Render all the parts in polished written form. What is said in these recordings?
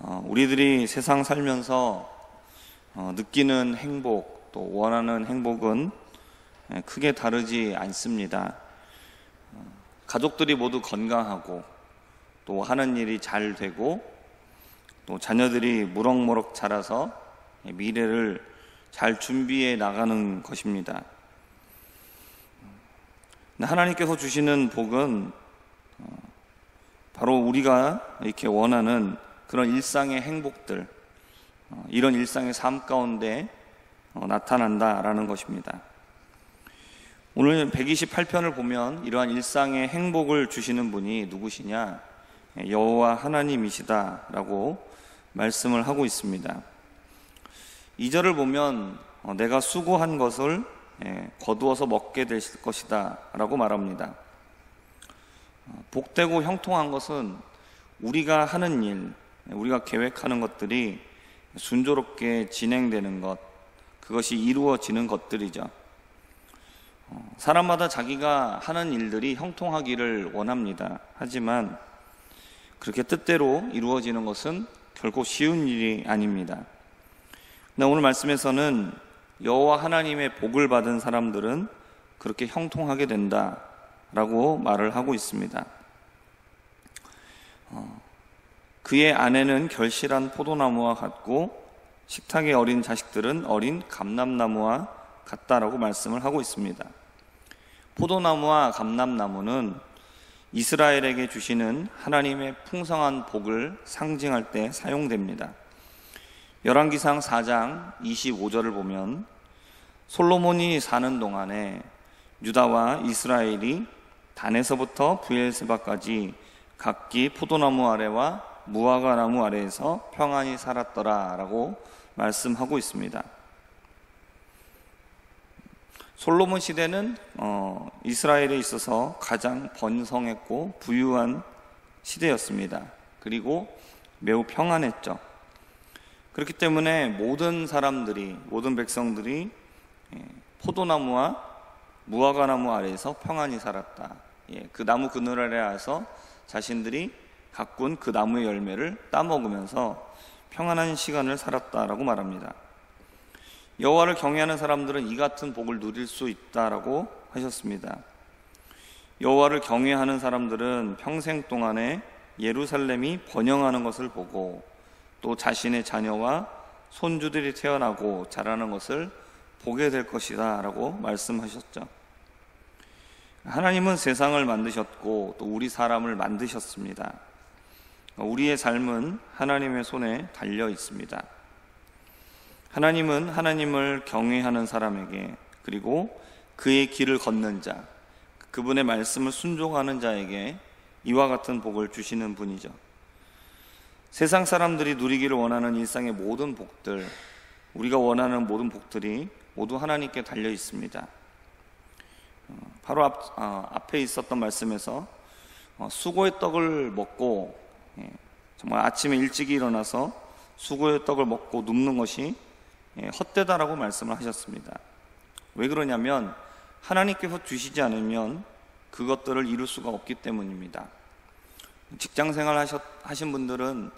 우리들이 세상 살면서 느끼는 행복, 또 원하는 행복은 크게 다르지 않습니다. 가족들이 모두 건강하고, 또 하는 일이 잘 되고, 또 자녀들이 무럭무럭 자라서 미래를 잘 준비해 나가는 것입니다. 하나님께서 주시는 복은 바로 우리가 이렇게 원하는 그런 일상의 행복들, 이런 일상의 삶 가운데 나타난다라는 것입니다. 오늘 128편을 보면 이러한 일상의 행복을 주시는 분이 누구시냐? 여호와 하나님이시다라고 말씀을 하고 있습니다. 2절을 보면 내가 수고한 것을 거두어서 먹게 되실 것이다 라고 말합니다. 복되고 형통한 것은 우리가 하는 일, 우리가 계획하는 것들이 순조롭게 진행되는 것, 그것이 이루어지는 것들이죠. 사람마다 자기가 하는 일들이 형통하기를 원합니다. 하지만 그렇게 뜻대로 이루어지는 것은 결코 쉬운 일이 아닙니다. 오늘 말씀에서는 여호와 하나님의 복을 받은 사람들은 그렇게 형통하게 된다라고 말을 하고 있습니다. 그의 아내는 결실한 포도나무와 같고 식탁에 어린 자식들은 어린 감람나무와 같다라고 말씀을 하고 있습니다. 포도나무와 감람나무는 이스라엘에게 주시는 하나님의 풍성한 복을 상징할 때 사용됩니다. 열왕기상 4장 25절을 보면 솔로몬이 사는 동안에 유다와 이스라엘이 단에서부터 브엘세바까지 각기 포도나무 아래와 무화과 나무 아래에서 평안히 살았더라 라고 말씀하고 있습니다. 솔로몬 시대는 이스라엘에 있어서 가장 번성했고 부유한 시대였습니다. 그리고 매우 평안했죠. 그렇기 때문에 모든 사람들이, 모든 백성들이 포도나무와 무화과 나무 아래에서 평안히 살았다. 그 나무 그늘 아래에서 자신들이 가꾼 그 나무의 열매를 따먹으면서 평안한 시간을 살았다라고 말합니다. 여호와를 경외하는 사람들은 이 같은 복을 누릴 수 있다라고 하셨습니다. 여호와를 경외하는 사람들은 평생 동안에 예루살렘이 번영하는 것을 보고 또 자신의 자녀와 손주들이 태어나고 자라는 것을 보게 될 것이다 라고 말씀하셨죠. 하나님은 세상을 만드셨고 또 우리 사람을 만드셨습니다. 우리의 삶은 하나님의 손에 달려 있습니다. 하나님은 하나님을 경외하는 사람에게, 그리고 그의 길을 걷는 자, 그분의 말씀을 순종하는 자에게 이와 같은 복을 주시는 분이죠. 세상 사람들이 누리기를 원하는 일상의 모든 복들, 우리가 원하는 모든 복들이 모두 하나님께 달려 있습니다. 바로 앞에 있었던 말씀에서 수고의 떡을 먹고, 정말 아침에 일찍 일어나서 수고의 떡을 먹고 눕는 것이 헛되다라고 말씀을 하셨습니다. 왜 그러냐면 하나님께서 주시지 않으면 그것들을 이룰 수가 없기 때문입니다. 직장생활 하신 분들은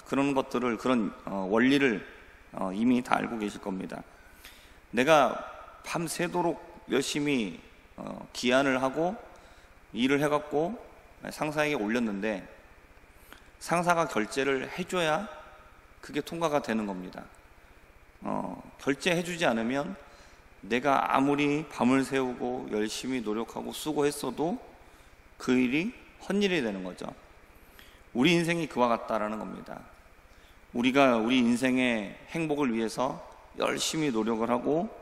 그런 것들을, 그런 원리를 이미 다 알고 계실 겁니다. 내가 밤새도록 열심히 기한을 하고 일을 해갖고 상사에게 올렸는데 상사가 결제를 해줘야 그게 통과가 되는 겁니다. 결제해주지 않으면 내가 아무리 밤을 새우고 열심히 노력하고 수고했어도 그 일이 헛일이 되는 거죠. 우리 인생이 그와 같다라는 겁니다. 우리가 우리 인생의 행복을 위해서 열심히 노력을 하고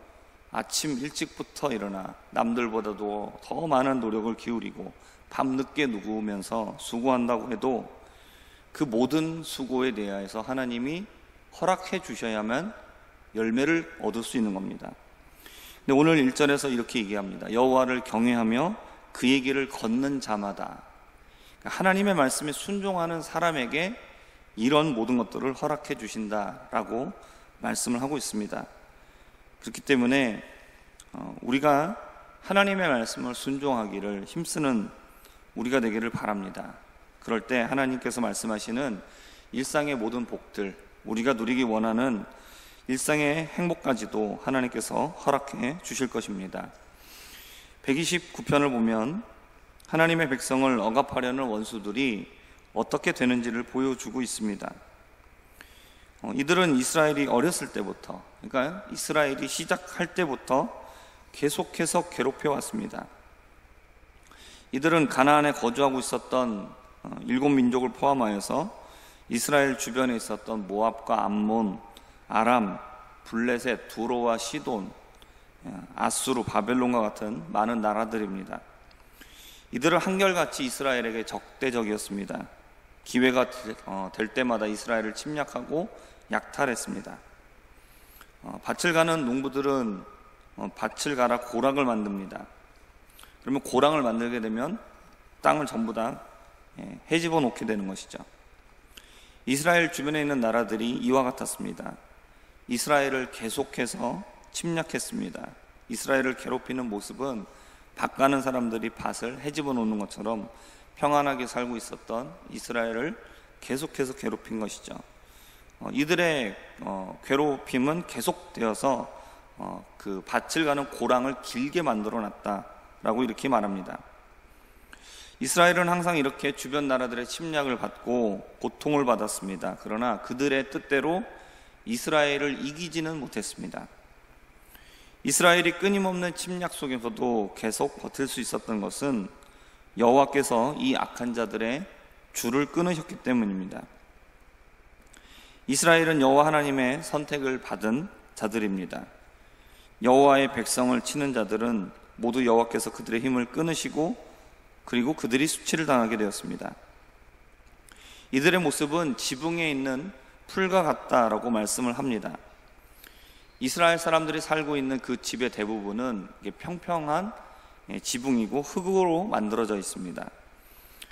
아침 일찍부터 일어나 남들보다도 더 많은 노력을 기울이고 밤늦게 누우면서 수고한다고 해도 그 모든 수고에 대하여서 하나님이 허락해 주셔야만 열매를 얻을 수 있는 겁니다. 근데 오늘 1절에서 이렇게 얘기합니다. 여호와를 경외하며 그의 길을 걷는 자마다, 하나님의 말씀에 순종하는 사람에게 이런 모든 것들을 허락해 주신다라고 말씀을 하고 있습니다. 그렇기 때문에 우리가 하나님의 말씀을 순종하기를 힘쓰는 우리가 되기를 바랍니다. 그럴 때 하나님께서 말씀하시는 일상의 모든 복들, 우리가 누리기 원하는 일상의 행복까지도 하나님께서 허락해 주실 것입니다. 129편을 보면 하나님의 백성을 억압하려는 원수들이 어떻게 되는지를 보여주고 있습니다. 이들은 이스라엘이 어렸을 때부터, 그러니까 이스라엘이 시작할 때부터 계속해서 괴롭혀 왔습니다. 이들은 가나안에 거주하고 있었던 7민족을 포함하여서 이스라엘 주변에 있었던 모압과 암몬, 아람, 블레셋, 두로와 시돈, 아수르, 바벨론과 같은 많은 나라들입니다. 이들은 한결같이 이스라엘에게 적대적이었습니다. 기회가 될 때마다 이스라엘을 침략하고 약탈했습니다. 밭을 가는 농부들은 밭을 갈아 고랑을 만듭니다. 그러면 고랑을 만들게 되면 땅을 전부 다 헤집어 놓게 되는 것이죠. 이스라엘 주변에 있는 나라들이 이와 같았습니다. 이스라엘을 계속해서 침략했습니다. 이스라엘을 괴롭히는 모습은 밭 가는 사람들이 밭을 헤집어 놓는 것처럼 평안하게 살고 있었던 이스라엘을 계속해서 괴롭힌 것이죠. 이들의 괴롭힘은 계속되어서 그 밭을 가는 고랑을 길게 만들어 놨다라고 이렇게 말합니다. 이스라엘은 항상 이렇게 주변 나라들의 침략을 받고 고통을 받았습니다. 그러나 그들의 뜻대로 이스라엘을 이기지는 못했습니다. 이스라엘이 끊임없는 침략 속에서도 계속 버틸 수 있었던 것은 여호와께서 이 악한 자들의 줄을 끊으셨기 때문입니다. 이스라엘은 여호와 하나님의 선택을 받은 자들입니다. 여호와의 백성을 치는 자들은 모두 여호와께서 그들의 힘을 끊으시고 그리고 그들이 수치를 당하게 되었습니다. 이들의 모습은 지붕에 있는 풀과 같다라고 말씀을 합니다. 이스라엘 사람들이 살고 있는 그 집의 대부분은 평평한 지붕이고 흙으로 만들어져 있습니다.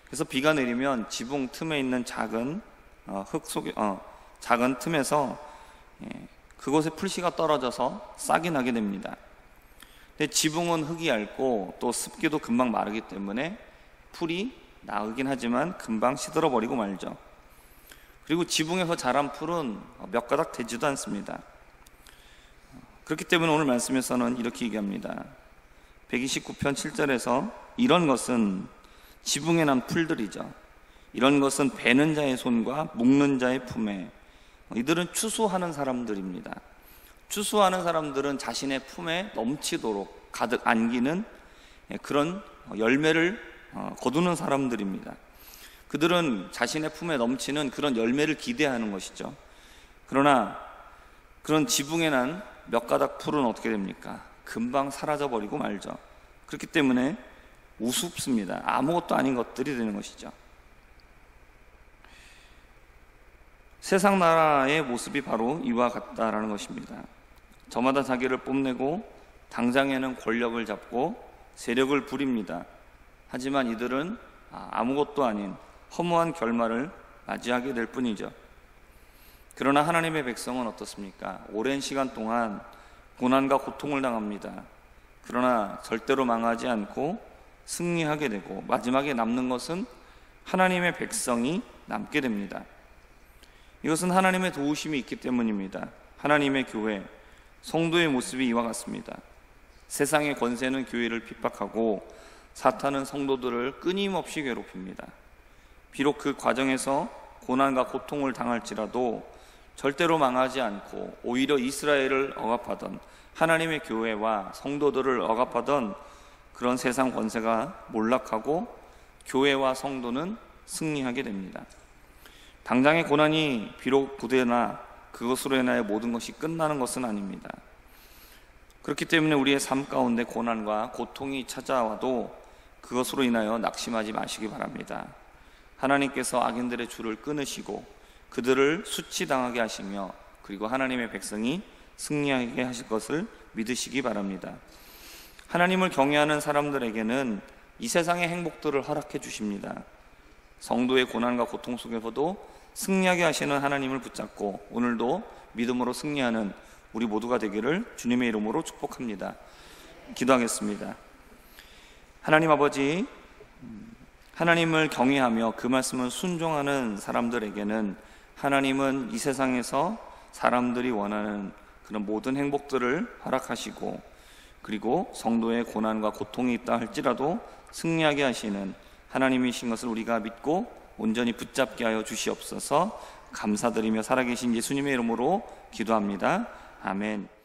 그래서 비가 내리면 지붕 틈에 있는 작은 흙 속에 작은 틈에서 그곳에 풀씨가 떨어져서 싹이 나게 됩니다. 근데 지붕은 흙이 얇고 또 습기도 금방 마르기 때문에 풀이 나으긴 하지만 금방 시들어 버리고 말죠. 그리고 지붕에서 자란 풀은 몇 가닥 되지도 않습니다. 그렇기 때문에 오늘 말씀에서는 이렇게 얘기합니다. 129편 7절에서 이런 것은 지붕에 난 풀들이죠. 이런 것은 베는 자의 손과 묶는 자의 품에. 이들은 추수하는 사람들입니다. 추수하는 사람들은 자신의 품에 넘치도록 가득 안기는 그런 열매를 거두는 사람들입니다. 그들은 자신의 품에 넘치는 그런 열매를 기대하는 것이죠. 그러나 그런 지붕에 난 몇 가닥 풀은 어떻게 됩니까? 금방 사라져버리고 말죠. 그렇기 때문에 우습습니다. 아무것도 아닌 것들이 되는 것이죠. 세상 나라의 모습이 바로 이와 같다라는 것입니다. 저마다 자기를 뽐내고 당장에는 권력을 잡고 세력을 부립니다. 하지만 이들은 아무것도 아닌 허무한 결말을 맞이하게 될 뿐이죠. 그러나 하나님의 백성은 어떻습니까? 오랜 시간 동안 고난과 고통을 당합니다. 그러나 절대로 망하지 않고 승리하게 되고 마지막에 남는 것은 하나님의 백성이 남게 됩니다. 이것은 하나님의 도우심이 있기 때문입니다. 하나님의 교회, 성도의 모습이 이와 같습니다. 세상의 권세는 교회를 핍박하고 사탄은 성도들을 끊임없이 괴롭힙니다. 비록 그 과정에서 고난과 고통을 당할지라도 절대로 망하지 않고 오히려 이스라엘을 억압하던 하나님의 교회와 성도들을 억압하던 그런 세상 권세가 몰락하고 교회와 성도는 승리하게 됩니다. 당장의 고난이 비록 부대나 그것으로 인하여 모든 것이 끝나는 것은 아닙니다. 그렇기 때문에 우리의 삶 가운데 고난과 고통이 찾아와도 그것으로 인하여 낙심하지 마시기 바랍니다. 하나님께서 악인들의 줄을 끊으시고 그들을 수치당하게 하시며 그리고 하나님의 백성이 승리하게 하실 것을 믿으시기 바랍니다. 하나님을 경외하는 사람들에게는 이 세상의 행복들을 허락해 주십니다. 성도의 고난과 고통 속에서도 승리하게 하시는 하나님을 붙잡고 오늘도 믿음으로 승리하는 우리 모두가 되기를 주님의 이름으로 축복합니다. 기도하겠습니다. 하나님 아버지, 하나님을 경외하며 그 말씀을 순종하는 사람들에게는 하나님은 이 세상에서 사람들이 원하는 그런 모든 행복들을 허락하시고, 그리고 성도의 고난과 고통이 있다 할지라도 승리하게 하시는 하나님이신 것을 우리가 믿고 온전히 붙잡게 하여 주시옵소서. 감사드리며 살아계신 예수님의 이름으로 기도합니다. 아멘.